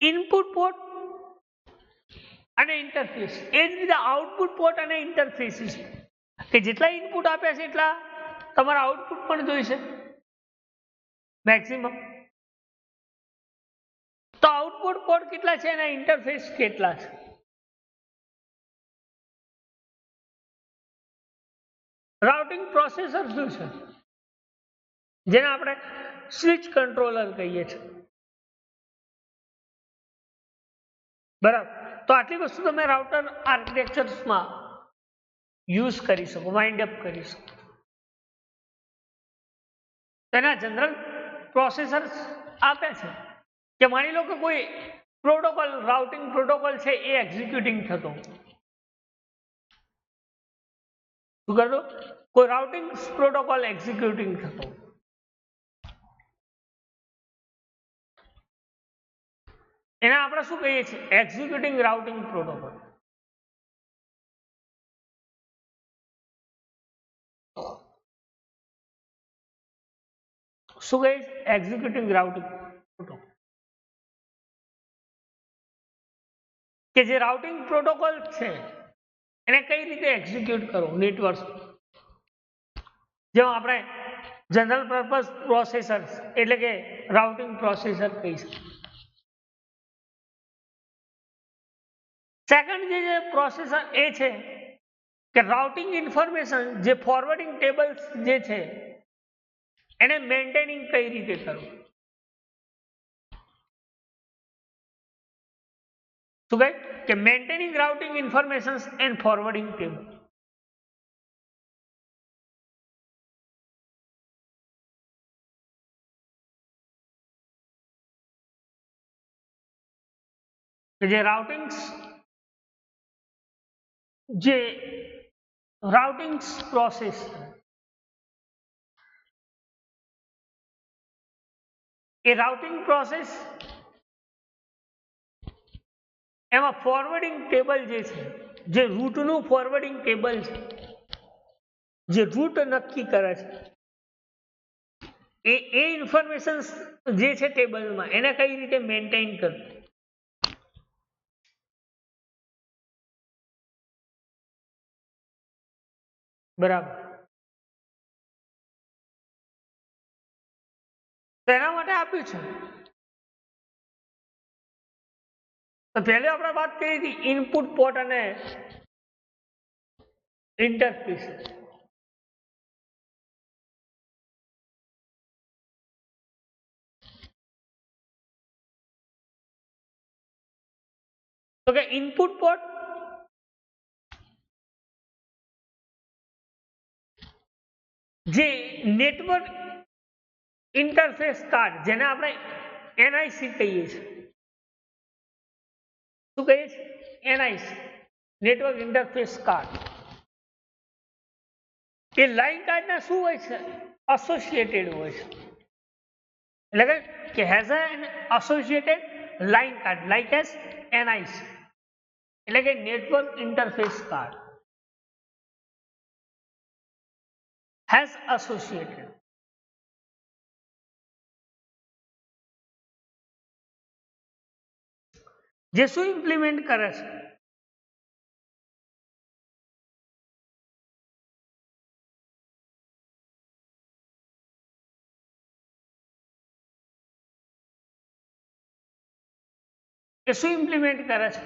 Input port અને ઇન્ટરફેસ, એ જ રીતે આઉટપુટ પોર્ટ અને ઇન્ટરફેસીસ, કે જેટલા ઇનપુટ આપ્યા છે એટલા તમારા આઉટપુટ પણ જોઈશે મેક્સિમમ. તો આઉટપુટ પોર્ટ કેટલા છે અને ઇન્ટરફેસ કેટલા છે? રાઉટિંગ પ્રોસેસર શું છે? જેને આપણે સ્વિચ કંટ્રોલર કહીએ છીએ, બરાબર. તો આટલી વસ્તુ તમે રાઉટર આર્કિટેક્ચર્સમાં યુઝ કરી શકો, વાઇન્ડ અપ કરી શકો. તેના જનરલ પ્રોસેસર્સ આપે છે કે માની લો કે કોઈ પ્રોટોકોલ, રાઉટિંગ પ્રોટોકોલ છે એ એક્ઝિક્યુટિંગ થતો, શું કરતો? કોઈ રાઉટિંગ પ્રોટોકોલ એક્ઝિક્યુટિંગ થતો, એને આપણે શું કહીએ છીએ? Executing routing protocol. શું કહીએ? Executing routing protocol. કે જે રાઉટિંગ પ્રોટોકોલ છે એને કઈ રીતે એક્ઝિક્યુટ કરો નેટવર્ક, જેમાં આપણે જનરલ પર્પઝ પ્રોસેસર એટલે કે રાઉટિંગ પ્રોસેસર કહી શકીએ. સેકન્ડ જે પ્રોસેસર એ છે કે રાઉટિંગ ઇન્ફોર્મેશન, જે ફોરવર્ડિંગ ટેબલ્સ જે છે એને મેન્ટેનિંગ કઈ રીતે કરવું? શું કહે? કે maintaining routing information and forwarding table. જે રાઉટિંગ પ્રોસેસ, એ રાઉટિંગ પ્રોસેસ એમાં ફોરવર્ડિંગ ટેબલ જે છે, જે રૂટનું ફોરવર્ડિંગ ટેબલ છે, જે રૂટ નક્કી કરે છે, એ ઇન્ફોર્મેશન જે છે ટેબલમાં એને કઈ રીતે મેન્ટેન કરવું? બરાબર. તેના માટે આપ્યું છે. તો પહેલે આપણે વાત કરી હતી ઇનપુટ પોર્ટ અને ઇન્ટરફેસ. તો કે ઇનપુટ પોર્ટ જે નેટવર્ક ઇન્ટરફેસ કાર્ડ, જેને આપણે એનઆઈસી કહીએ છીએ. શું કહીએ છીએ? NIC, network interface card. એ લાઈન કાર્ડના શું હોય છે? એસોસિએટેડ હોય છે. એટલે કે has an associated line card like as NIC, એટલે કે network interface card has associated. જે શું ઇમ્પ્લિમેન્ટ કરે છે? એ શું ઇમ્પ્લિમેન્ટ કરે છે?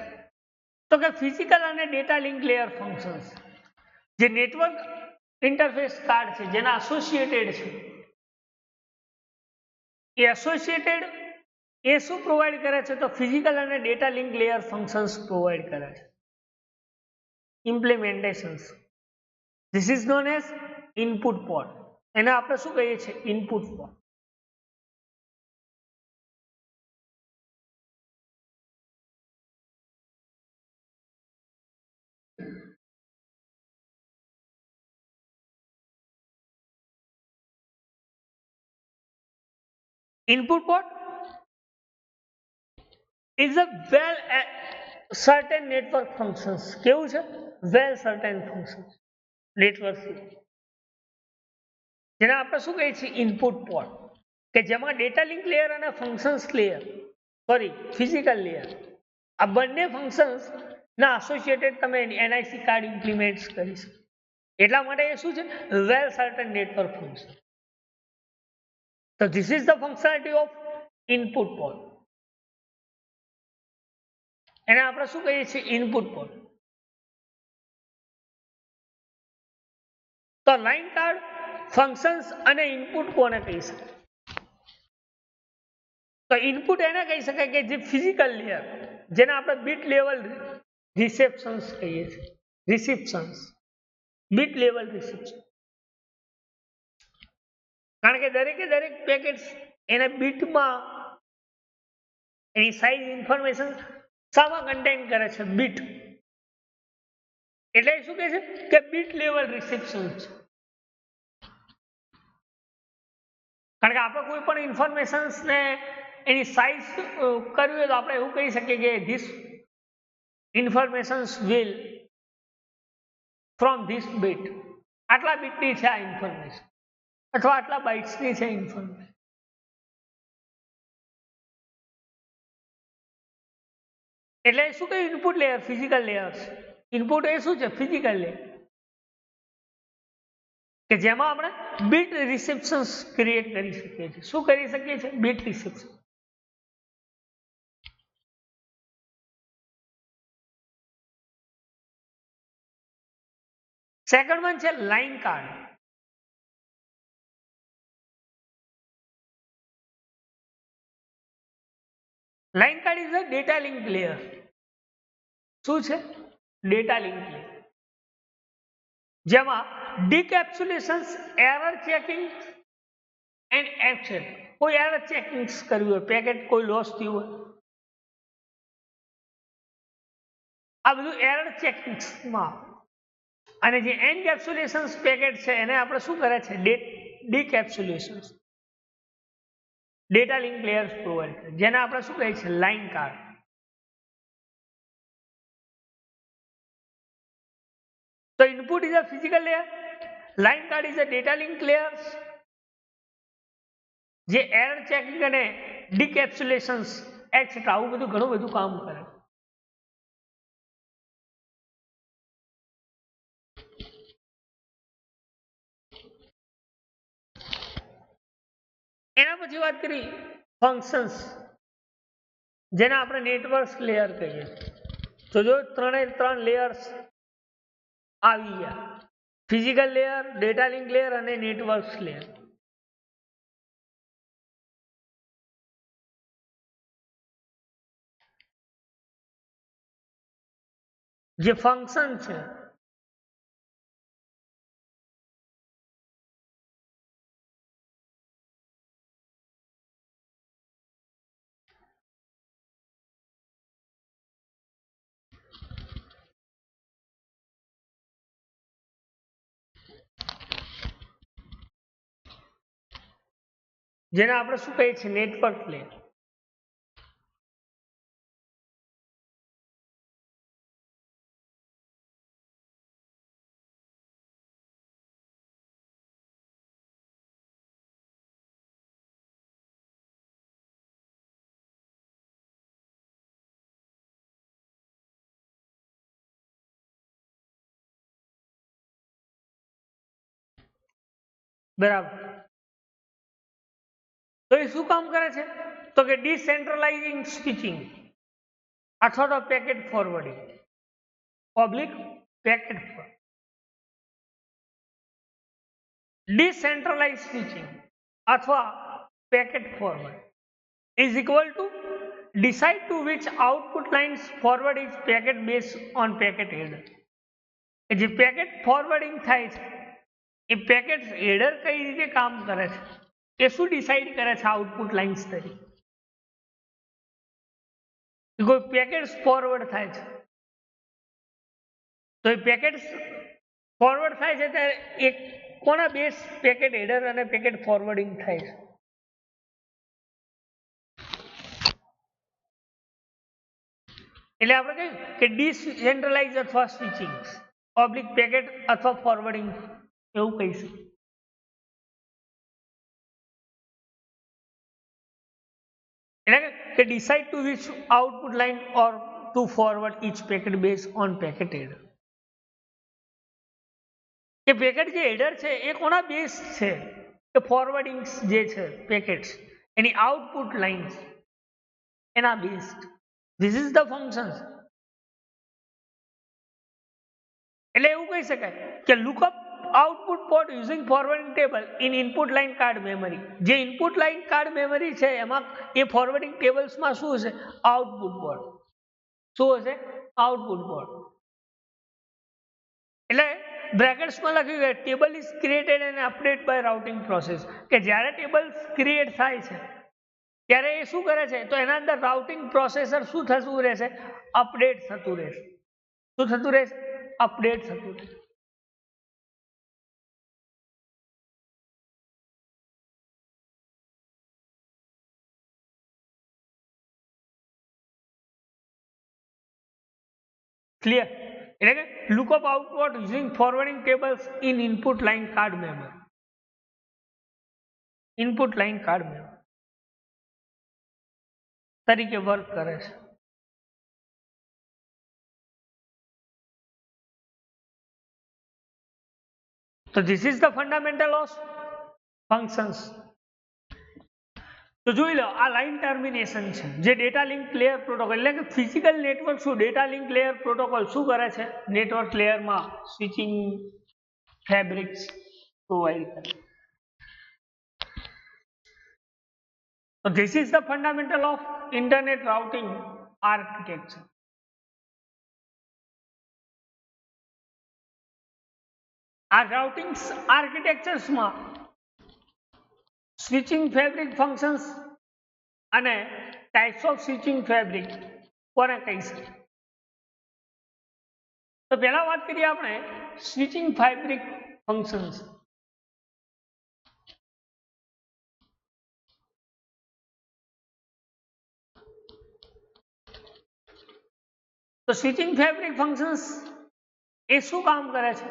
તો કે ફિઝિકલ અને ડેટા લિંક લેયર ફંક્શન્સ. જે નેટવર્ક ઇન્ટરફેસ કાર્ડ છે જેના એસોસિએટેડ છે એ એસોસિએટેડ એ શું પ્રોવાઈડ કરે છે તો ફિઝિકલ અને data link layer functions provide કરે છે implementations this is known as input port એને આપણે શું કહીએ છીએ input port input port is a well certain network functions કેવું છે well certain functions network જેને આપણે શું કહીએ છીએ ઇનપુટ પોર્ટ કે જેમાં ડેટા લિંક લેયર અને functions layer sorry physical layer આ બંને ફંક્શન્સ ના એસોસિએટેડ તમે એનઆઈસી કાર્ડ ઇમ્પ્લિમેન્ટ કરી શકો એટલા માટે એ શું છે well certain network function So this is the functionality of input port. એને આપણે શું કહીએ છીએ ઇનપુટ પોર્ટ તો લાઈન કાર્ડ ફંક્શન્સ અને ઇનપુટ કોને કહી શકાય તો ઇનપુટ એને કહી શકાય કે જે ફિઝિકલ લેયર જેને આપણે બીટ લેવલ રિસેપ્શન્સ કહીએ છીએ રિસિપ્શન્સ બીટ લેવલ રિસિપ્શન કારણ કે દરેકે દરેક પેકેટ્સ એને બીટમાં એની સાઇઝ ઇન્ફોર્મેશન શામાં કન્ટેન કરે છે બીટ એટલે શું કહે છે કે બીટ લેવલ રિસેપ્શન છે કારણ કે આપણે કોઈ પણ ઇન્ફોર્મેશન્સ ને એની સાઇઝ કરવી હોય તો આપણે એવું કહી શકીએ કે this informations will from this bit આટલા બીટની છે આ ઇન્ફોર્મેશન અથવા આટલા બાઇટ્સની છે ઇન્ફોર્મેશન એટલે શું કહ્યું input layer physical layer input એ શું છે ફિઝિકલ લેયર કે જેમાં આપણે બીટ રિસેપ્શન્સ ક્રિએટ કરી શકીએ છીએ શું કરી શકીએ છીએ બીટ રિસેપ્શન સેકન્ડ વન છે line card line card is a data link layer શું છે ડેટા લિંક લેયર જેમાં ડીકેપ્સ્યુલેશન્સ એરર ચેકિંગ એન્ડ એક્શન કોઈ એરર ચેકિંગ કર્યું હોય પેકેટ કોઈ લોસ થયું હોય આ બધું એરર ચેકિંગમાં અને જે એન્કેપ્સ્યુલેશન્સ પેકેટ છે એને આપણે શું કરે છે ડીકેપ્સ્યુલેશન્સ ડેટા લિંક લેયર્સ પ્રોવાઈડ કરે જેને આપણે શું કહીએ છીએ લાઈન કાર્ડ તો input is a physical layer line card is a data link layers જે એરર ચેકિંગ અને ડીકેપ્સ્યુલેશન્સ એક્સેટ્રા આવું બધું ઘણું બધું કામ કરે એના પછી વાત કરી ફંક્શન્સ જેને આપણે નેટવર્ક લેયર કહીએ તો જો ત્રણ લેયર્સ આવી ગયા physical layer data link layer અને નેટવર્ક લેયર જે ફંક્શન છે જેને આપણે શું કહીએ છીએ નેટવર્ક લેયર બરાબર તો એ શું કામ કરે છે તો કે ડિસેન્ટ્રલાઇઝિંગ સ્વિચિંગ અથવા તો packet forwarding public packet forward decentralized switching અથવા packet forward is equal to decide to which output lines forward is packet based on packet header. જે પેકેટ ફોરવર્ડિંગ થાય છે એ પેકેટ હેડર કઈ રીતે કામ કરે છે એ શું ડિસાઈડ કરે છે આઉટપુટ લાઇન્સ તરીકે. કોઈ પેકેટ્સ ફોરવર્ડ થાય છે તો એ પેકેટ્સ ફોરવર્ડ થાય છે ત્યારે એક કોના બેઝ પેકેટ હેડર અને પેકેટ ફોરવર્ડિંગ થાય છે. એટલે આપણે કહ્યું કે ડિસેન્ટ્રલાઇઝ અથવા સ્વિચિંગ ઓબ્લિક પેકેટ અથવા ફોરવર્ડિંગ એવું કહી શકીએ. એટલે કે decide to which output line or to forward each packet base on packet header. કે પેકેટ જે હેડર છે એ કોના બેઝ છે કે ફોરવર્ડિંગ જે છે પેકેટ્સ એની આઉટપુટ લાઇન્સ એના બેઝ. This is the function. એટલે એવું કહી શકાય કે lookup output port using forwarding table in input line card memory. જે ઇનપુટ લાઇન કાર્ડ મેમરી છે એમાં એ ફોરવર્ડિંગ ટેબલ્સમાં શું હશે આઉટપુટ પોર્ટ. શું હશે આઉટપુટ પોર્ટ. એટલે બ્રેકેટ્સમાં લખ્યું કે table is created and update by routing process. કે જ્યારે ટેબલ ક્રિએટ થાય છે ત્યારે એ શું કરે છે તો એના અંદર રાઉટિંગ પ્રોસેસર શું થતું રહેશે અપડેટ થતું રહેશે. શું થતું રહેશે અપડેટ થતું રહેશે. ક્લિયર. એટલે કે lookup output using forwarding tables in input line card memory. Input line card memory તરીકે વર્ક કરે છે. તો this is the fundamental of functions. તો જોઈ લો આ લાઇન ટર્મિનેશન છે જે ડેટા લિંક લેયર પ્રોટોકોલ એટલે કે ફિઝિકલ નેટવર્ક શું ડેટા લિંક લેયર પ્રોટોકોલ શું કરે છે નેટવર્ક લેયરમાં સ્વિચિંગ ફેબ્રિક્સ પ્રોવાઈડ કરે. So this is the fundamental of internet routing architecture. આ રાઉટિંગ આર્કિટેક્ચર્સમાં સ્વિચિંગ ફેબ્રિક ફંક્શન્સ અને ટાઈપ્સ ઓફ સ્વિચિંગ ફેબ્રિક કોને કહી શકીએ. તો પહેલા વાત કરીએ આપણે સ્વિચિંગ ફેબ્રિક ફંક્શન્સ. તો સ્વિચિંગ ફેબ્રિક ફંક્શન્સ એ શું કામ કરે છે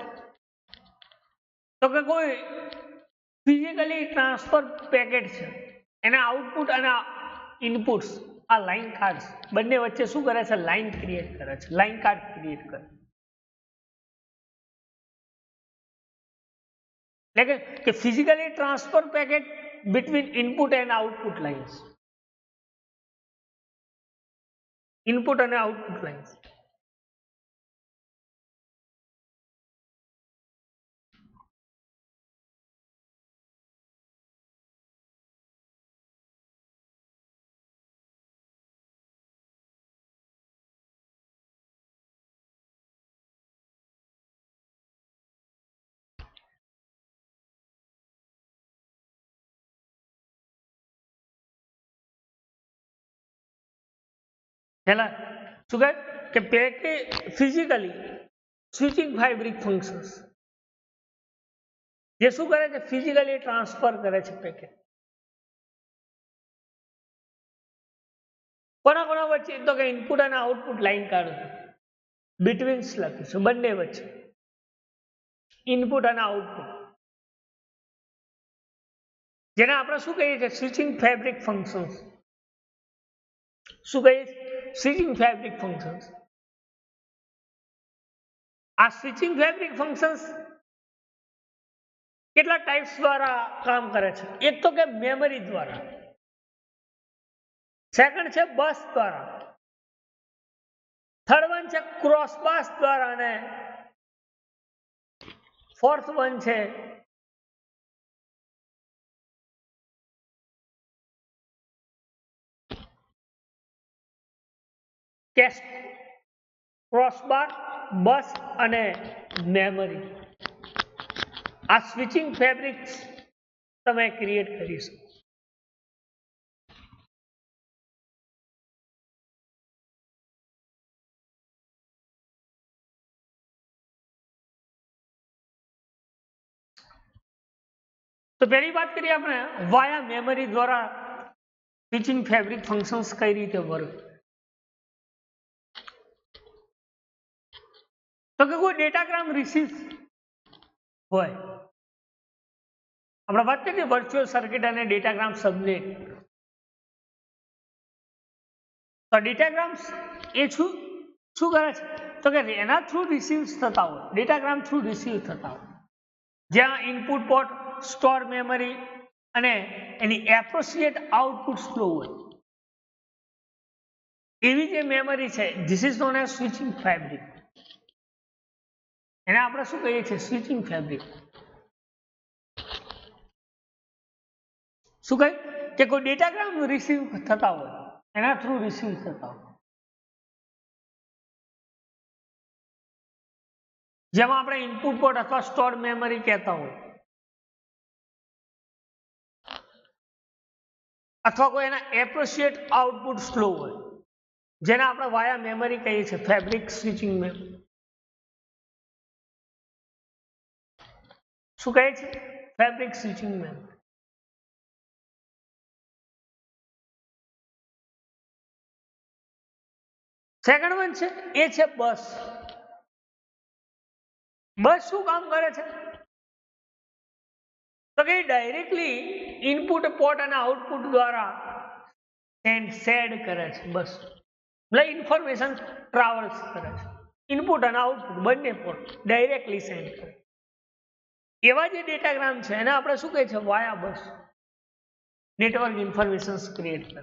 તો કે કોઈ ફિઝિકલી ટ્રાન્સફર પેકેટ છે એના આઉટપુટ અને ઇનપુટ્સ આ લાઇન કાર્ડ બંને વચ્ચે શું કરે છે લાઇન ક્રિએટ કરે છે લાઇન કાર્ડ ક્રિએટ કરે. એટલે કે physically transfer packet between input and output lines. Input અને આઉટપુટ લાઇન્સ. પહેલા શું કહે કે packet physically switching fabric functions જે શું કરે છે ફિઝિકલી ટ્રાન્સફર કરે છે પેકેટ. કોના કોના વચ્ચે તો કે ઇનપુટ અને આઉટપુટ લાઇન કાઢો બિટવીન્સ લખીશું બંને વચ્ચે ઇનપુટ અને આઉટપુટ જેને આપણે શું કહીએ છીએ સ્વિચિંગ ફેબ્રિક ફંક્શન્સ. શું કહીએ સ્વિચિંગ ફેબ્રિક ફંક્શન્સ. આ સ્વિચિંગ ફેબ્રિક ફંક્શન્સ કેટલા ટાઈપ્સ દ્વારા કામ કરે છે. એક તો કે મેમરી દ્વારા, સેકન્ડ છે બસ દ્વારા, થર્ડ વન છે ક્રોસ બસ દ્વારા અને ફોર્થ વન છે કેશ ક્રોસબાર, બસ અને મેમરી, આ સ્વિચિંગ ફેબ્રિક્સ તમે ક્રિએટ કરી શકો. તો પહેલી વાત કરીએ આપણે વાયા મેમરી દ્વારા સ્વિચિંગ ફેબ્રિક ફંક્શન્સ કઈ રીતે વર્ક. તો કે કોઈ ડેટાગ્રામ રિસીવ હોય, આપણે વાત કરીએ વર્ચ્યુઅલ સર્કિટ અને ડેટાગ્રામ સબનેટ. તો ડેટાગ્રામ્સ એ શું કરે છે તો કે એના થ્રુ રિસીવ થતા હોય, ડેટાગ્રામ થ્રુ રિસીવ થતા હોય, જ્યાં ઇનપુટ પોર્ટ, સ્ટોર મેમરી અને એની એપ્રોસિએટ આઉટપુટ ફ્લો હોય. એવી જે મેમરી છે this is known as switching fabric. એને આપણે શું કહીએ છીએ? Switching fabric. શું કહે કે કોઈ ડેટાગ્રામ રિસીવ થતા હોય, એના થ્રુ રિસીવ થતા હોય, જેમાં આપણે ઇનપુટ પોર્ટ અથવા સ્ટોર મેમરી કહેતા હોય, અથવા કોઈ એના એપ્રોસિએટ આઉટપુટ ફ્લો હોય, જેને આપણે વાયા મેમરી કહીએ છીએ, ફેબ્રિક સ્વિચિંગ મેમરી. શું કહે છે? Fabric switching memory. Second one છે એ છે બસ. બસ શું કામ કરે છે તો કે ડાયરેક્ટલી ઇનપુટ પોર્ટ અને આઉટપુટ દ્વારા શેડ કરે છે. બસ એટલે ઇન્ફોર્મેશન ટ્રાવેલ્સ કરે છે, ઇનપુટ અને આઉટપુટ બંને પોર્ટ ડાયરેક્ટલી સેન્ડ કરે. એવા જે ડેટાગ્રામ છે એને આપણે શું કહે છે? Via bus network information create કરે.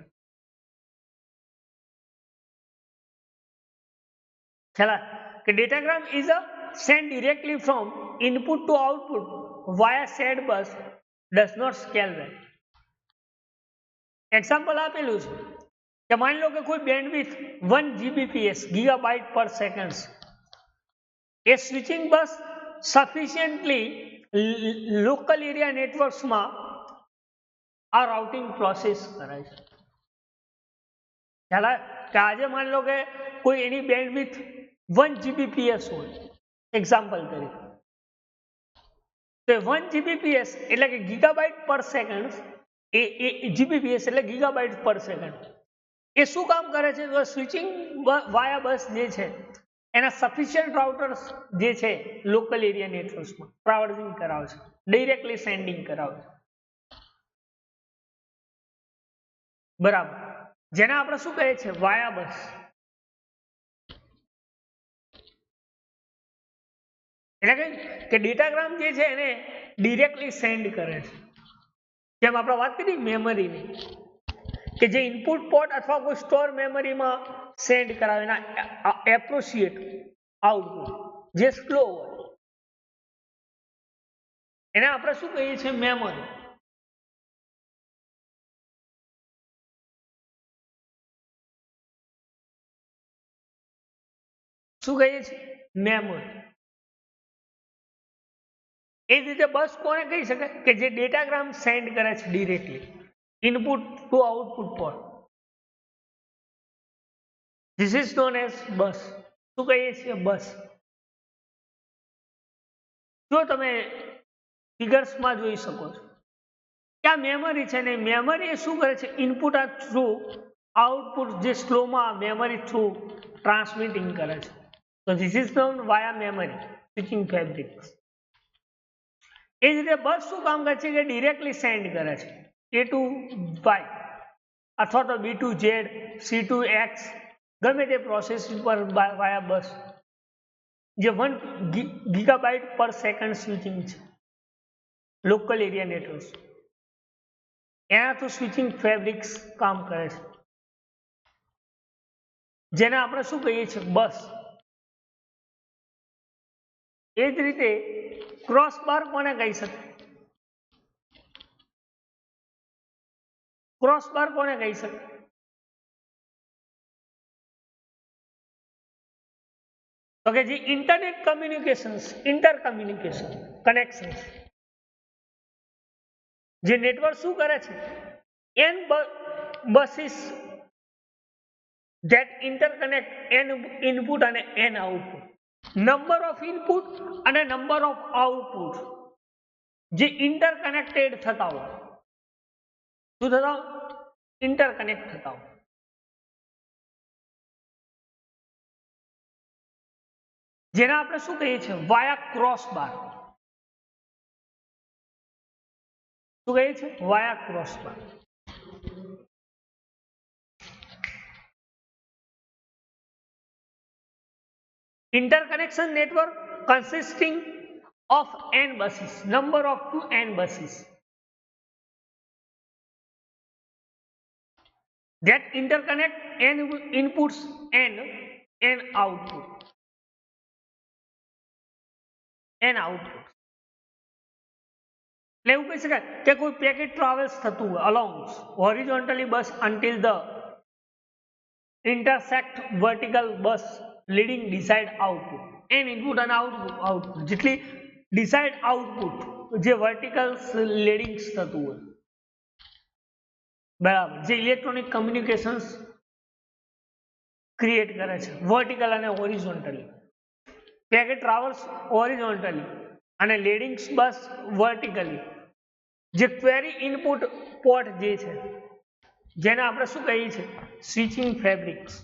ખ્યાલ કે datagram is a send directly from input to output via shared bus does not scale well. Example આપેલું છે કે માની લો કે કોઈ બેન્ડવિડ્થ 1 Gbps ગીગાબાઇટ પર સેકન્ડ, એ સ્વિચિંગ બસ સફિશિયન્ટલી લોકલ એરિયા નેટવર્ક્સમાં આ રાઉટિંગ પ્રોસેસ કરે છે. ખ્યાલ કે આજે માની લો કે કોઈ એની બેન્ડવિડ્થ 1 Gbps હોય એક્ઝામ્પલ તરીકે, તો 1 Gbps એટલે કે ગીગાબાઇટ પર સેકન્ડ, એ Gbps એટલે ગીગાબાઇટ પર સેકન્ડ. એ શું કામ કરે છે? તો સ્વિચિંગ વાયા બસ જે છે એના સફિશિયન્ટ રાઉટર્સ જે છે લોકલ એરિયા નેટવર્ક્સમાં ટ્રાવર્સિંગ કરાવે છે, ડાયરેક્ટલી સેન્ડિંગ કરાવે છે. બરાબર, જેને આપણે શું કહીએ છીએ? વાયા બસ. એટલે કે ડેટાગ્રામ જે છે એને ડિરેક્ટલી સેન્ડ કરે છે. જેમ આપણે વાત કરી મેમરીની, કે જે ઇનપુટ પોર્ટ અથવા કોઈ સ્ટોર મેમરીમાં સેન્ડ કરાવે એના એપ્રોસિએટ આઉટપુટ જે સ્લો હોય એને આપણે શું કહીએ છીએ? મેમરી. શું કહીએ છીએ? મેમરી. એ જ રીતે બસ કોને કહી શકાય? કે જે ડેટાગ્રામ સેન્ડ કરે છે directly input to output port. This is known as bus. શું કહીએ છીએ? બસ. જો તમે ફિગર્સમાં જોઈ શકો છો કે આ મેમરી છે ને, મેમરી એ શું કરે છે? ઇનપુટ થ્રુ આઉટપુટ જે સ્લોમાં મેમરી થ્રુ ટ્રાન્સમિટિંગ કરે છે. તો this is known via memory switching fabric. એ જ રીતે બસ શું કામ કરે છે? કે ડિરેક્ટલી સેન્ડ કરે છે A to Y અથવા તો B to Z, C to X, ગમે તે પ્રોસેસ પર વાયા બસ, જે 1 ગીગાબાઇટ પર સેકન્ડ સ્વિચિંગ છે લોકલ એરિયા નેટવર્ક, એના તો સ્વિચિંગ ફેબ્રિક્સ કામ કરે છે, જેને આપણે શું કહીએ છીએ? બસ. એ જ રીતે ક્રોસ બાર કોને કહી શકાય? ક્રોસ બાર કોને કહી શકાય? તો કે જે internet communications inter communication connections જે નેટવર્ક શું કરે છે n buses that interconnect n input અને n output number of input અને number of output જે ઇન્ટરકનેક્ટેડ થતા હોય શું થતા હોય ઇન્ટરકનેક્ટ થતા હોય જેને આપણે શું કહીએ છીએ વાયા ક્રોસ બાર શું કહીએ છીએ વાયા cross bar interconnection network consisting of n buses number of to n buses that interconnect n inputs and n output n output એટલે એવું કહી શકાય કે કોઈ પેકેટ ટ્રાવેલ્સ થતું હોય along horizontally bus until the intersect vertical bus leading desired output n input and output જેટલી desired output જે vertical leadings થતું હોય બરાબર જે ઇલેક્ટ્રોનિક કમ્યુનિકેશન્સ ક્રિએટ કરે છે વર્ટિકલ અને હોરિઝોન્ટલી પેકેટ ટ્રાવર્સ હોરિઝોન્ટલી અને લીડિંગ્સ બસ વર્ટિકલી જે ક્વેરી ઇનપુટ પોર્ટ જે છે જેને આપણે શું કહીએ છીએ સ્વિચિંગ ફેબ્રિક્સ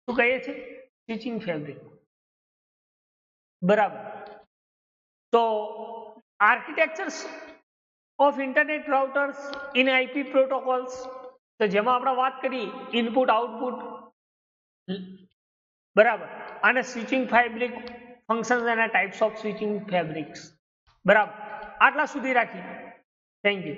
શું કહીએ છીએ સ્વિચિંગ ફેબ્રિક બરાબર તો architectures of internet routers in IP protocols તો જેમાં આપણે વાત કરી ઇનપુટ આઉટપુટ બરાબર અને સ્વિચિંગ ફેબ્રિક ફંક્શન્સ અને ટાઈપ્સ ઓફ સ્વિચિંગ ફેબ્રિક્સ બરાબર આટલા સુધી રાખી થેન્ક યુ